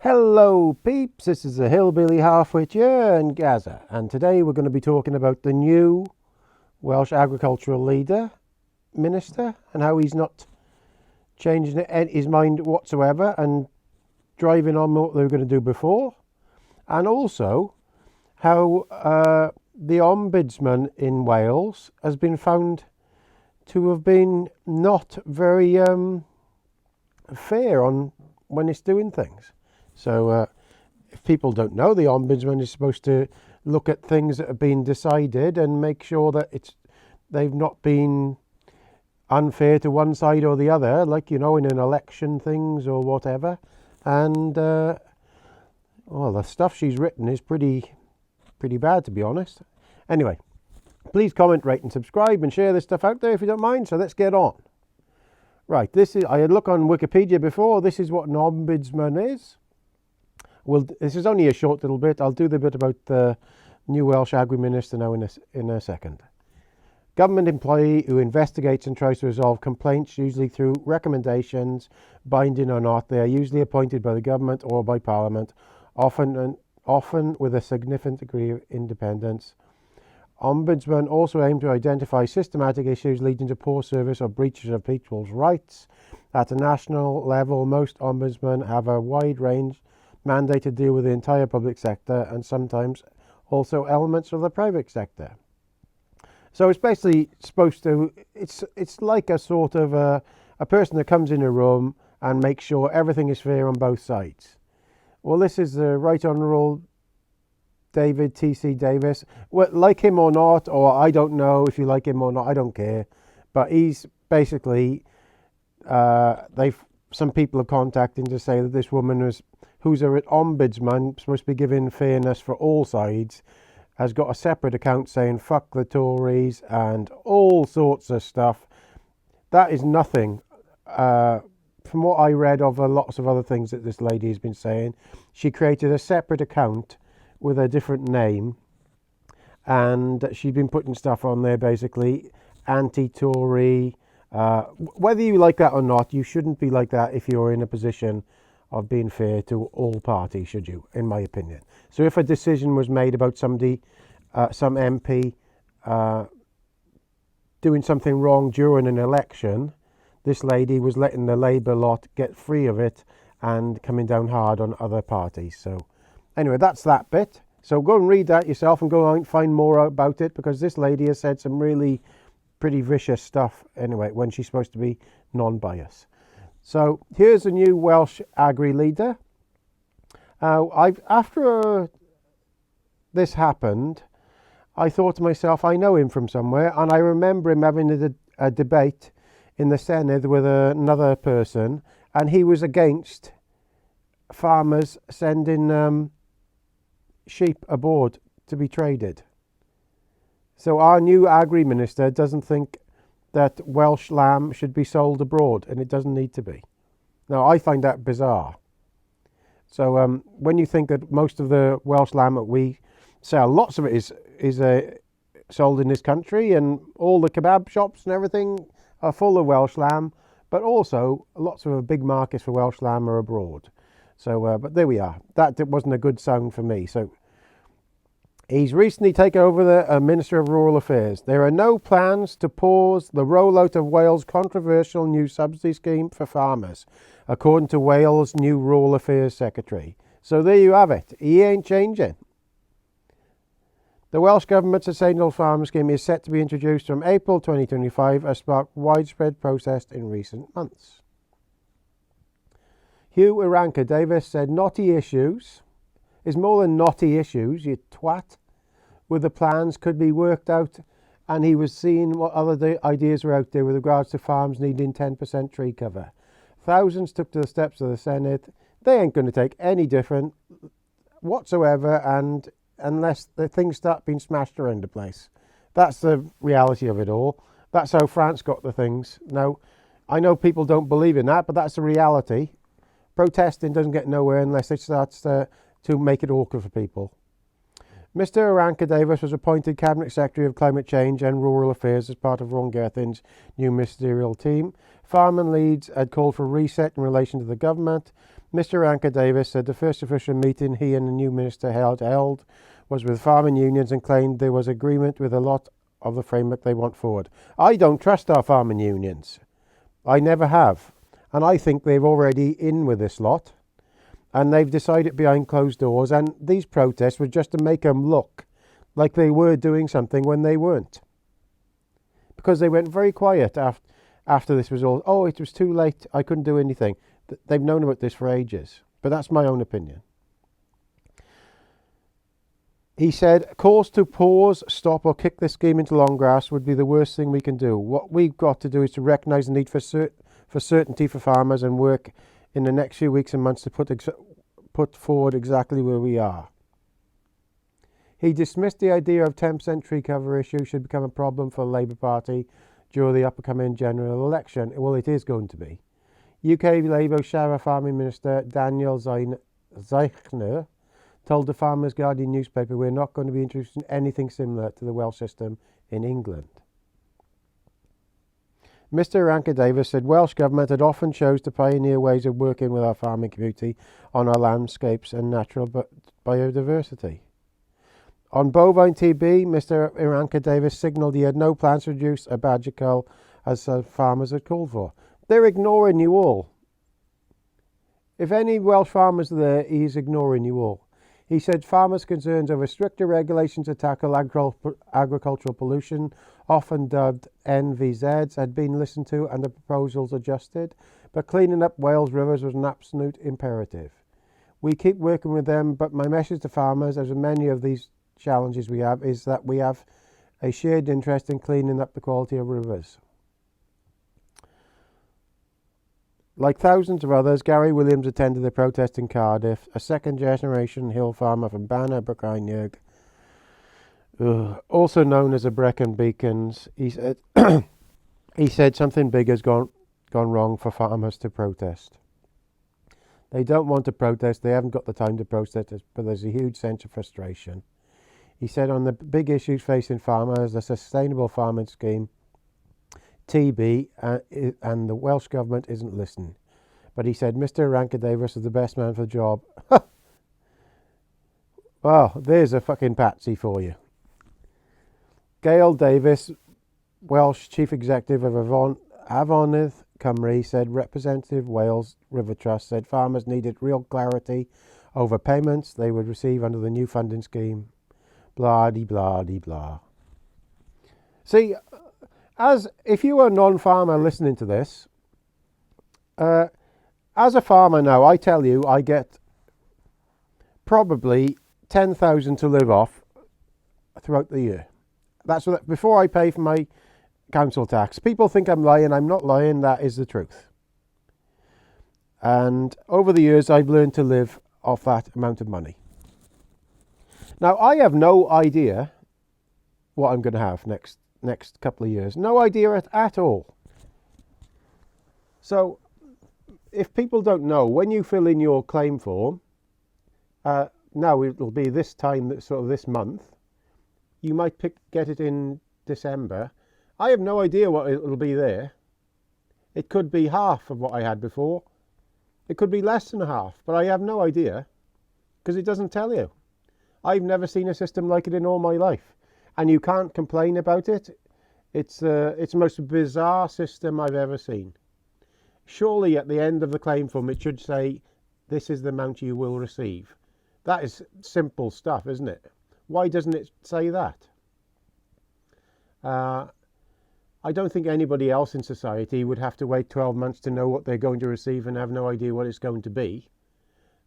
Hello peeps, this is a Hillbilly halfwit here in Gaza, and today we're going to be talking about the new Welsh agricultural minister, and how he's not changing his mind whatsoever and driving on what they were going to do before, and also how the ombudsman in Wales has been found to have been not very fair on when it's doing things. So if people don't know, the ombudsman is supposed to look at things that have been decided and make sure that they've not been unfair to one side or the other, like, in an election things or whatever. And the stuff she's written is pretty bad, to be honest. Anyway, please comment, rate and subscribe and share this stuff out there if you don't mind. So let's get on. Right, I had looked on Wikipedia before. This is what an ombudsman is. Well, this is only a short little bit. I'll do the bit about the new Welsh Agri Minister now in a second. Government employee who investigates and tries to resolve complaints, usually through recommendations, binding or not. They are usually appointed by the government or by Parliament, often with a significant degree of independence. Ombudsmen also aim to identify systematic issues leading to poor service or breaches of people's rights. At a national level, most ombudsmen have a wide range mandate to deal with the entire public sector and sometimes also elements of the private sector. So it's basically supposed to, it's like a sort of a person that comes in a room and makes sure everything is fair on both sides. Well, this is the Right Honourable David T.C. Davis. Well, like him or not, or I don't know if you like him or not, I don't care. But he's basically, some people have contacted to say that this woman who's an ombudsman, supposed to be giving fairness for all sides, has got a separate account saying fuck the Tories and all sorts of stuff. That is nothing. From what I read of lots of other things that this lady has been saying, she created a separate account with a different name, and she's been putting stuff on there, basically anti-Tory. Whether you like that or not, you shouldn't be like that if you're in a position of being fair to all parties, should you, in my opinion. So if a decision was made about somebody, some MP, doing something wrong during an election, this lady was letting the Labour lot get free of it and coming down hard on other parties. So anyway, that's that bit. So go and read that yourself and go out and find more about it, because this lady has said some really pretty vicious stuff anyway when she's supposed to be non-biased. So here's a new Welsh agri leader. After this happened, I thought to myself, I know him from somewhere, and I remember him having a debate in the Senedd with another person, and he was against farmers sending sheep abroad to be traded. So our new agri minister doesn't think that Welsh lamb should be sold abroad, and it doesn't need to be. Now, I find that bizarre. So when you think that most of the Welsh lamb that we sell, lots of it is sold in this country, and all the kebab shops and everything are full of Welsh lamb, but also lots of the big markets for Welsh lamb are abroad. So, but there we are. That wasn't a good sound for me. So he's recently taken over the Minister of Rural Affairs. There are no plans to pause the rollout of Wales' controversial new subsidy scheme for farmers, according to Wales' new Rural Affairs Secretary. So there you have it. He ain't changing. The Welsh Government's Sustainable Farming Scheme is set to be introduced from April 2025, has sparked widespread protest in recent months. Hugh Iranka Davis said knotty issues is more than knotty issues, you twat, with the plans could be worked out, and he was seeing what other ideas were out there with regards to farms needing 10% tree cover. Thousands took to the steps of the Senedd. They ain't going to take any different whatsoever, and unless the things start being smashed around the place. That's the reality of it all. That's how France got the things. Now, I know people don't believe in that, but that's the reality. Protesting doesn't get nowhere unless it starts to make it awkward for people. Mr. Iranka Davis was appointed Cabinet Secretary of Climate Change and Rural Affairs as part of Ron Gethin's new ministerial team. Farm and Leeds had called for a reset in relation to the government. Mr. Anker Davis said the first official meeting he and the new minister held was with farming unions and claimed there was agreement with a lot of the framework they want forward. I don't trust our farming unions. I never have. And I think they've already in with this lot. And they've decided behind closed doors. And these protests were just to make them look like they were doing something when they weren't. Because they went very quiet after this was all. Oh, it was too late. I couldn't do anything. They've known about this for ages. But that's my own opinion. He said, calls to pause, stop or kick this scheme into long grass would be the worst thing we can do. What we've got to do is to recognise the need for certainty for farmers and work in the next few weeks and months to put forward exactly where we are. He dismissed the idea of 10% tree cover issue should become a problem for the Labour Party during the upcoming general election. Well, it is going to be. UK Labour Shara Farming Minister Daniel Zeichner told the Farmers Guardian newspaper we're not going to be introducing anything similar to the Welsh system in England. Mr. Anker Davis said Welsh Government had often chose to pioneer ways of working with our farming community on our landscapes and natural biodiversity. On bovine TB, Mr. Anker Davis signalled he had no plans to reduce a badger cull as farmers had called for. They're ignoring you all. If any Welsh farmers are there, he's ignoring you all. He said farmers' concerns over stricter regulations to tackle agricultural pollution, often dubbed NVZs, had been listened to and the proposals adjusted, but cleaning up Wales rivers was an absolute imperative. We keep working with them, but my message to farmers, as with many of these challenges we have, is that we have a shared interest in cleaning up the quality of rivers. Like thousands of others, Gary Williams attended the protest in Cardiff, a second-generation hill farmer from Banner, Brycheiniog, also known as the Brecon Beacons. He said something big has gone wrong for farmers to protest. They don't want to protest, they haven't got the time to protest, but there's a huge sense of frustration. He said on the big issues facing farmers, the Sustainable Farming Scheme, TB, and the Welsh Government isn't listening. But he said Mr. Anker Davis is the best man for the job. Well, there's a fucking patsy for you. Gail Davis, Welsh Chief Executive of Afonydd Cymru, said Representative Wales River Trust said farmers needed real clarity over payments they would receive under the new funding scheme. Blah-de-blah-de-blah. See, as if you were a non-farmer listening to this, as a farmer now, I tell you, I get probably 10,000 to live off throughout the year. That's what, before I pay for my council tax. People think I'm lying. I'm not lying. That is the truth. And over the years, I've learned to live off that amount of money. Now, I have no idea what I'm going to have next couple of years. No idea at all. So, if people don't know, when you fill in your claim form, now it'll be this time, sort of this month, you might get it in December. I have no idea what it'll be there. It could be half of what I had before. It could be less than half, but I have no idea because it doesn't tell you. I've never seen a system like it in all my life. And you can't complain about it. It's the most bizarre system I've ever seen. Surely at the end of the claim form it should say, this is the amount you will receive. That is simple stuff, isn't it? Why doesn't it say that? I don't think anybody else in society would have to wait 12 months to know what they're going to receive and have no idea what it's going to be.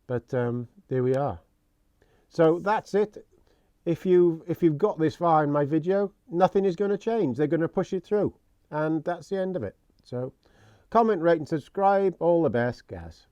But there we are. So that's it. If you've got this far in my video, nothing is going to change. They're going to push it through. And that's the end of it. So comment, rate and subscribe. All the best, guys.